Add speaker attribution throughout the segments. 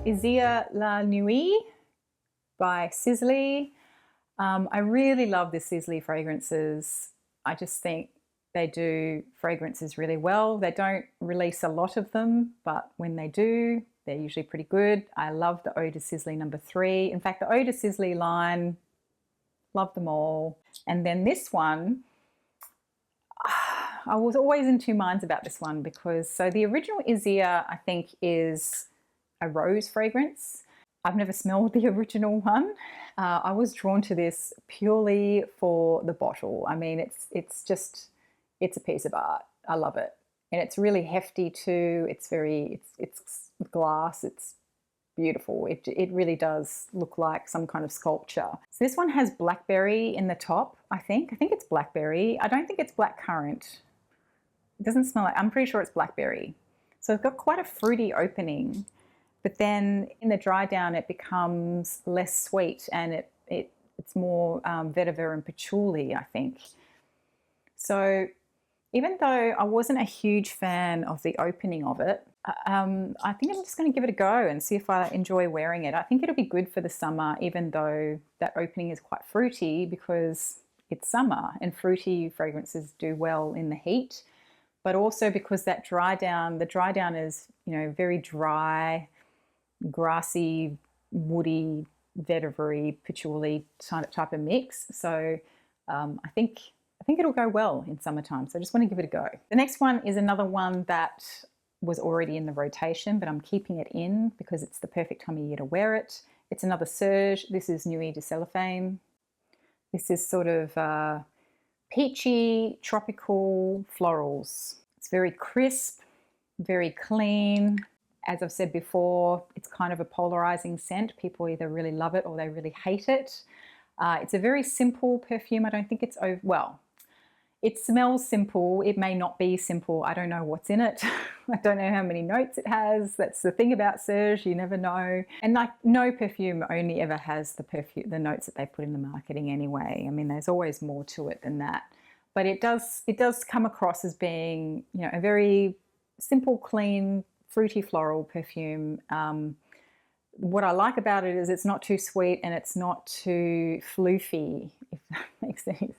Speaker 1: Isaiah La Nuit by Sisley. I really love the Sisley fragrances. I just think they do fragrances really well. They don't release a lot of them, but when they do, they're usually pretty good. I love the Eau de Sisley number 3. In fact, the Eau de Sisley line, love them all. And then this one, I was always in two minds about this one because, so the original Isaiah, I think, is a rose fragrance. I've never smelled the original one. I was drawn to this purely for the bottle. I mean, it's a piece of art. I love it. And it's really hefty too. It's glass. It's beautiful. It really does look like some kind of sculpture. So this one has blackberry in the top, I think. I think it's blackberry. I don't think it's blackcurrant. It doesn't smell like, I'm pretty sure it's blackberry. So it's got quite a fruity opening. But then in the dry down, it becomes less sweet and it's more vetiver and patchouli, I think. So even though I wasn't a huge fan of the opening of it, I think I'm just going to give it a go and see if I enjoy wearing it. I think it'll be good for the summer, even though that opening is quite fruity because it's summer and fruity fragrances do well in the heat. But also because the dry down is, very dry, grassy, woody, vetivery, patchouli type of mix. So I think it'll go well in summertime. So I just want to give it a go. The next one is another one that was already in the rotation, but I'm keeping it in because it's the perfect time of year to wear it. It's another Serge. This is Nuit de Cellophane. This is sort of peachy, tropical florals. It's very crisp, very clean. As I've said before, it's kind of a polarizing scent. People either really love it or they really hate it. It's a very simple perfume. I don't think it's it smells simple. It may not be simple. I don't know what's in it. I don't know how many notes it has. That's the thing about Serge, you never know. And like no perfume only ever has the notes that they put in the marketing anyway. I mean, there's always more to it than that. But it does come across as being, a very simple, clean, fruity floral perfume. What I like about it is it's not too sweet and it's not too floofy, if that makes sense.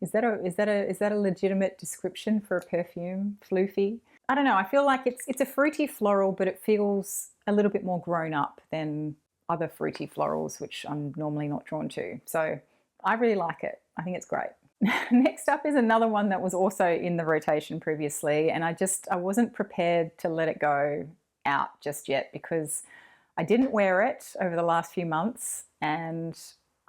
Speaker 1: Is that a legitimate description for a perfume? Floofy? I don't know. I feel like it's a fruity floral, but it feels a little bit more grown up than other fruity florals, which I'm normally not drawn to. So I really like it. I think it's great. Next up is another one that was also in the rotation previously, and I wasn't prepared to let it go out just yet because I didn't wear it over the last few months, and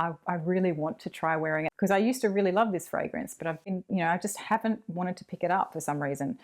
Speaker 1: I really want to try wearing it because I used to really love this fragrance, but I just haven't wanted to pick it up for some reason.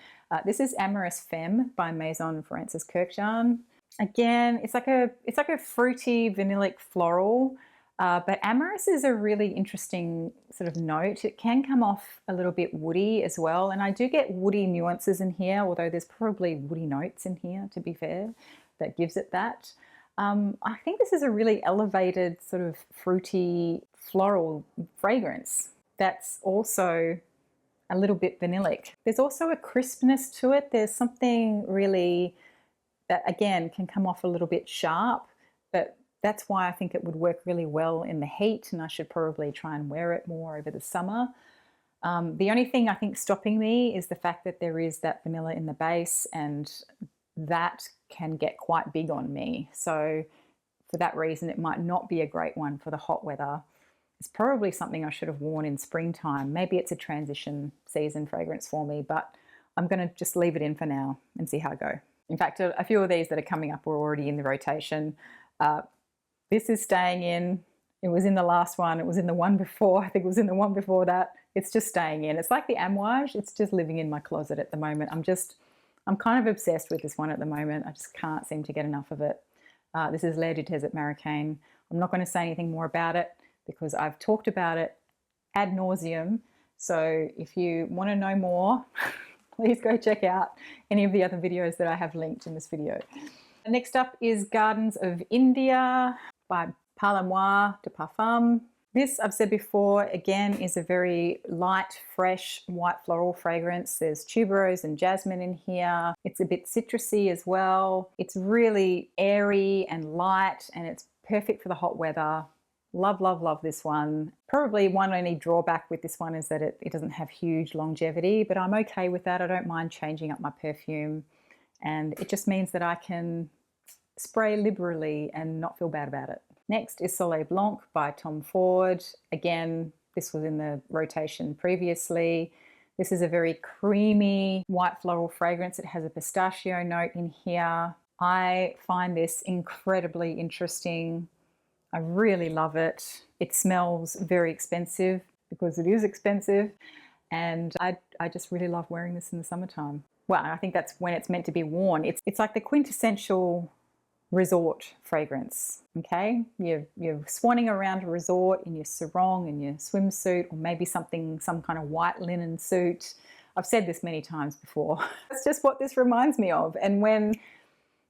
Speaker 1: This is Amorous Femme by Maison Francis Kurkdjian. Again, it's like a fruity vanillic floral. But amorous is a really interesting sort of note. It can come off a little bit woody as well. And I do get woody nuances in here, although there's probably woody notes in here, to be fair, that gives it that. I think this is a really elevated sort of fruity floral fragrance that's also a little bit vanillic. There's also a crispness to it. There's something really that, again, can come off a little bit sharp, but that's why I think it would work really well in the heat, and I should probably try and wear it more over the summer. The only thing I think stopping me is the fact that there is that vanilla in the base, and that can get quite big on me. So for that reason, it might not be a great one for the hot weather. It's probably something I should have worn in springtime. Maybe it's a transition season fragrance for me, but I'm going to just leave it in for now and see how I go. In fact, a few of these that are coming up were already in the rotation. This is staying in. It was in the last one. It was in the one before. I think it was in the one before that. It's just staying in. It's like the Amouage. It's just living in my closet at the moment. I'm kind of obsessed with this one at the moment. I just can't seem to get enough of it. This is L'air du Désert Marocain. I'm not going to say anything more about it because I've talked about it ad nauseum. So if you want to know more, please go check out any of the other videos that I have linked in this video. Next up is Gardens of India by Par La Moi de Parfum. This, I've said before, again, is a very light, fresh, white floral fragrance. There's tuberose and jasmine in here. It's a bit citrusy as well. It's really airy and light, and it's perfect for the hot weather. Love, love, love this one. Probably one only drawback with this one is that it doesn't have huge longevity, but I'm okay with that. I don't mind changing up my perfume, and it just means that I can spray liberally and not feel bad about it. Next is Soleil Blanc by Tom Ford. Again, this was in the rotation previously. This is a very creamy white floral fragrance. It has a pistachio note in here. I find this incredibly interesting. I really love it. It smells very expensive because it is expensive. And I just really love wearing this in the summertime. Well, I think that's when it's meant to be worn. It's like the quintessential resort fragrance, okay? You're swanning around a resort in your sarong and your swimsuit, or maybe some kind of white linen suit. I've said this many times before. That's just what this reminds me of. And when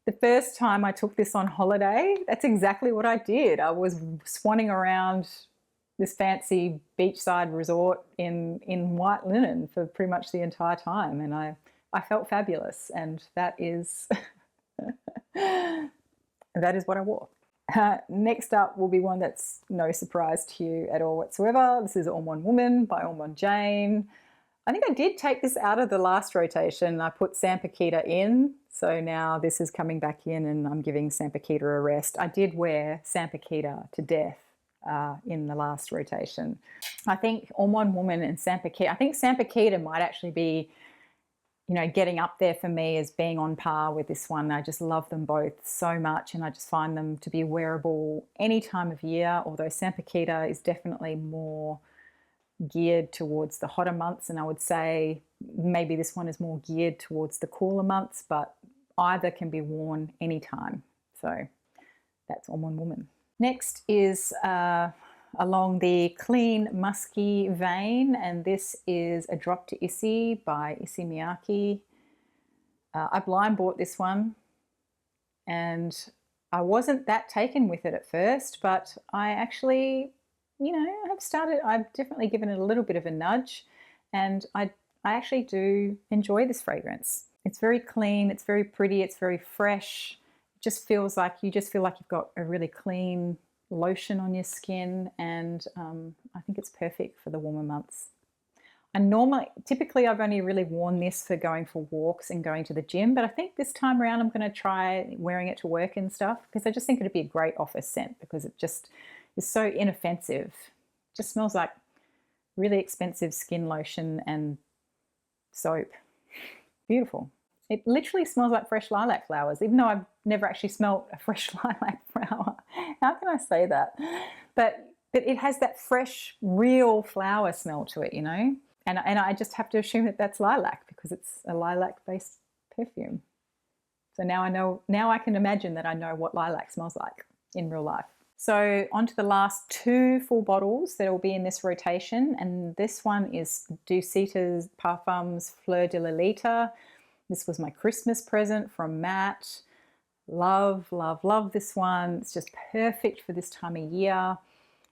Speaker 1: the first time I took this on holiday, that's exactly what I did. I was swanning around this fancy beachside resort in white linen for pretty much the entire time, and I felt fabulous, and that is that is what I wore. Next up will be one that's no surprise to you at all whatsoever. This is Ormond Woman by Ormond Jane. I think I did take this out of the last rotation. I put San Paquita in, so now this is coming back in and I'm giving San Paquita a rest. I did wear San Paquita to death in the last rotation. I think Ormond Woman and San Paquita, I think San Paquita might actually be, you know, getting up there for me as being on par with this one. I just love them both so much, and I just find them to be wearable any time of year, although San Paquita is definitely more geared towards the hotter months, and I would say maybe this one is more geared towards the cooler months, but either can be worn anytime. So that's Ormond Woman. Next is along the clean musky vein, and this is A Drop to Issey by Issey Miyake. I blind bought this one and I wasn't that taken with it at first, but I actually, you know, I've definitely given it a little bit of a nudge, and I actually do enjoy this fragrance. It's very clean, it's very pretty, it's very fresh. It just feels like you feel like you've got a really clean lotion on your skin, and I think it's perfect for the warmer months. Typically I've only really worn this for going for walks and going to the gym, but I think this time around I'm going to try wearing it to work and stuff, because I just think it'd be a great office scent, because it just is so inoffensive. It just smells like really expensive skin lotion and soap. Beautiful. It literally smells like fresh lilac flowers, even though I've never actually smelled a fresh lilac flower. How can I say that? But it has that fresh, real flower smell to it, you know? And I just have to assume that that's lilac, because it's a lilac-based perfume. So now I can imagine that I know what lilac smells like in real life. So on to the last two full bottles that will be in this rotation, and this one is Ducita's Parfums Fleur de Lolita. This was my Christmas present from Matt. Love, love, love this one. It's just perfect for this time of year.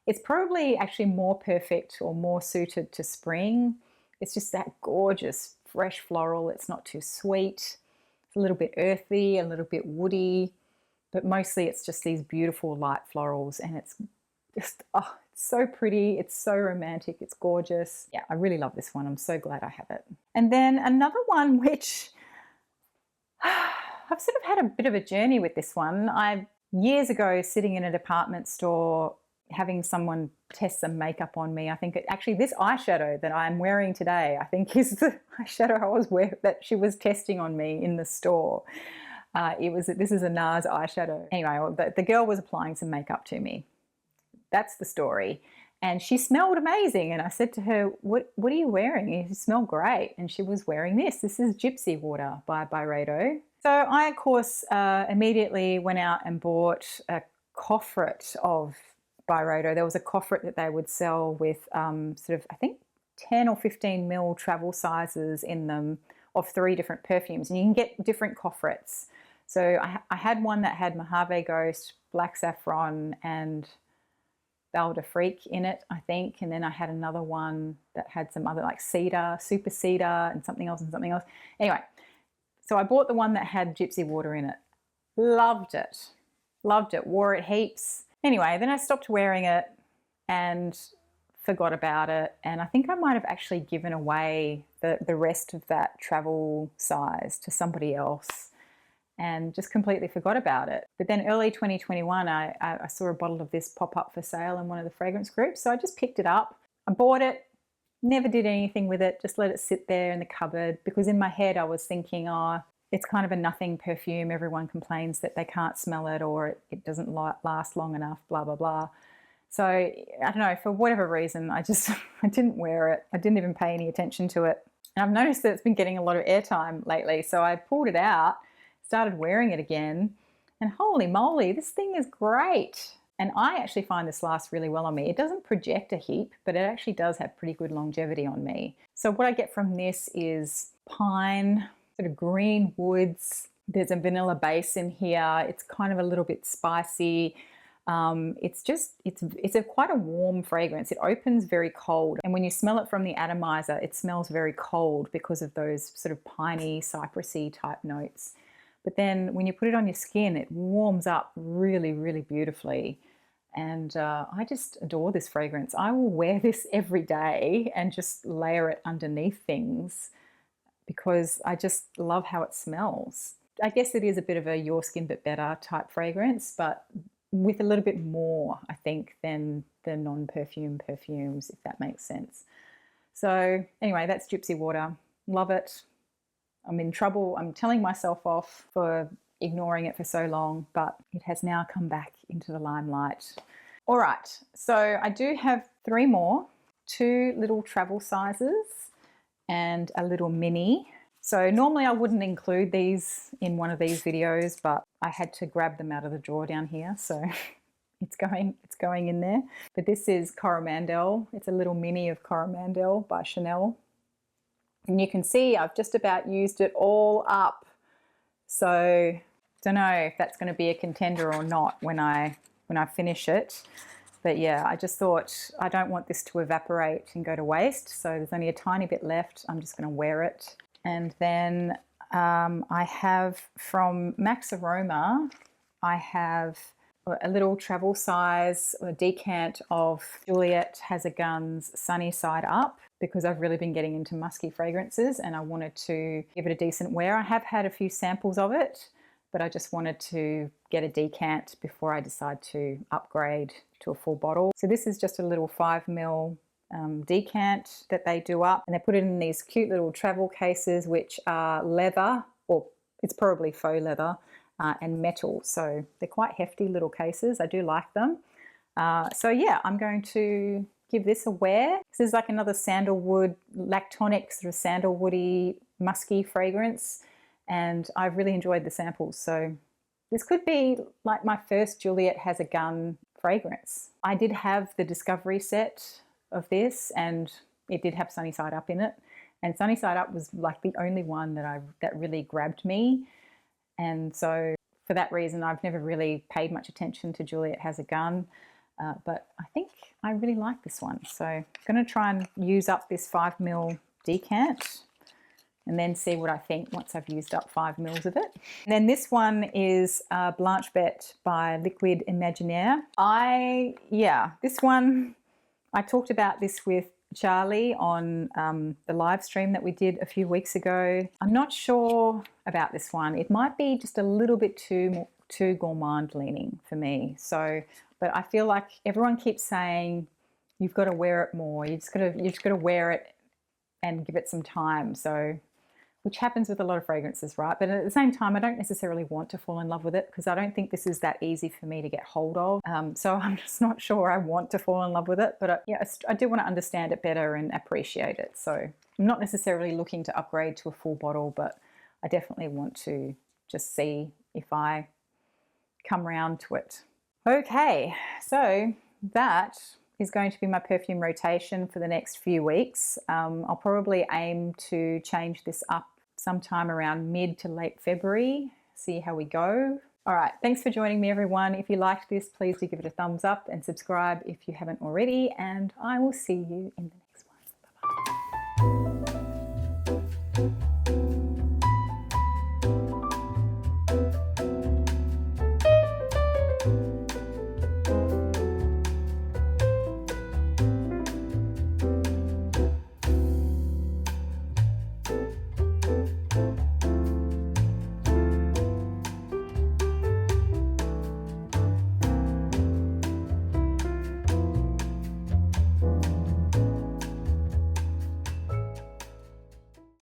Speaker 1: It's probably actually more perfect or more suited to spring. It's just that gorgeous fresh floral. It's not too sweet. It's a little bit earthy, a little bit woody, but mostly it's just these beautiful light florals, and it's just, oh, it's so pretty. It's so romantic. It's gorgeous. Yeah, I really love this one. I'm so glad I have it. And then another one which I've sort of had a bit of a journey with this one. Years ago, sitting in a department store, having someone test some makeup on me. I think actually this eyeshadow that I'm wearing today, I think is the eyeshadow that she was testing on me in the store. This is a NARS eyeshadow. Anyway, the girl was applying some makeup to me. That's the story. And she smelled amazing. And I said to her, what are you wearing? You smell great. And she was wearing this. This is Gypsy Water by Byredo. So I, of course, immediately went out and bought a coffret of Byredo. There was a coffret that they would sell with sort of, I think, 10 or 15 ml travel sizes in them of 3 different perfumes. And you can get different coffrets. So I had one that had Mojave Ghost, Black Saffron, and Belle de Freak in it, I think. And then I had another one that had some other like cedar, super cedar, and something else and something else. Anyway, so I bought the one that had gypsy water in it. Loved it. Loved it. Wore it heaps. Anyway, then I stopped wearing it and forgot about it. And I think I might have actually given away the rest of that travel size to somebody else and just completely forgot about it. But then early 2021, I saw a bottle of this pop up for sale in one of the fragrance groups. So I just picked it up. I bought it, never did anything with it, just let it sit there in the cupboard because in my head I was thinking, oh, it's kind of a nothing perfume. Everyone complains that they can't smell it or it doesn't last long enough, blah, blah, blah. So I don't know, for whatever reason, I didn't wear it. I didn't even pay any attention to it. And I've noticed that it's been getting a lot of airtime lately. So I pulled it out, started wearing it again, and holy moly, this thing is great. And I actually find this lasts really well on me. It doesn't project a heap, but it actually does have pretty good longevity on me. So what I get from this is pine, sort of green woods. There's a vanilla base in here. It's kind of a little bit spicy. It's quite a warm fragrance. It opens very cold. And when you smell it from the atomizer, it smells very cold because of those sort of piney, cypressy type notes. But then when you put it on your skin, it warms up really, really beautifully. And I just adore this fragrance. I will wear this every day and just layer it underneath things because I just love how it smells. I guess it is a bit of a Your Skin But Better type fragrance, but with a little bit more, I think, than the non-perfume perfumes, if that makes sense. So anyway, that's Gypsy Water. Love it. I'm in trouble. I'm telling myself off for ignoring it for so long, but it has now come back into the limelight. All right, so I do have 3 more, 2 little travel sizes and a little mini. So normally I wouldn't include these in one of these videos, but I had to grab them out of the drawer down here, so it's going in there. But this is Coromandel. It's a little mini of Coromandel by Chanel. And you can see I've just about used it all up. So don't know if that's going to be a contender or not when I finish it. But yeah, I just thought I don't want this to evaporate and go to waste. So there's only a tiny bit left. I'm just going to wear it. And then I have from Max Aroma, I have a little travel size or decant of Juliette Has a Gun's Sunny Side Up because I've really been getting into musky fragrances and I wanted to give it a decent wear. I have had a few samples of it, but I just wanted to get a decant before I decide to upgrade to a full bottle. So this is just a little 5 ml decant that they do up, and they put it in these cute little travel cases which are leather, or it's probably faux leather, and metal. So they're quite hefty little cases. I do like them. So yeah, I'm going to give this a wear. This is like another sandalwood, lactonic sort of sandalwoody, musky fragrance, and I've really enjoyed the samples. So this could be like my first Juliette Has a Gun fragrance. I did have the Discovery set of this, and it did have Sunny Side Up in it. And Sunny Side Up was like the only one that really grabbed me. And so for that reason, I've never really paid much attention to Juliette Has a Gun. But I think I really like this one. So I'm going to try and use up this 5 ml decant and then see what I think once I've used up 5 ml of it. And then this one is Blanche Bette by Liquid Imaginaire. This one, I talked about this with Charlie on the live stream that we did a few weeks ago. I'm not sure about this one. It might be just a little bit too gourmand leaning for me. So, but I feel like everyone keeps saying you've got to wear it more. You just got to wear it and give it some time. So, which happens with a lot of fragrances, right? But at the same time, I don't necessarily want to fall in love with it because I don't think this is that easy for me to get hold of. So I'm just not sure I want to fall in love with it. But I do want to understand it better and appreciate it. So I'm not necessarily looking to upgrade to a full bottle, but I definitely want to just see if I come around to it. Okay, so that is going to be my perfume rotation for the next few weeks. I'll probably aim to change this up sometime around mid to late February, see how we go. All right, thanks for joining me, everyone. If you liked this, please do give it a thumbs up and subscribe if you haven't already, and I will see you in the next one. Bye-bye.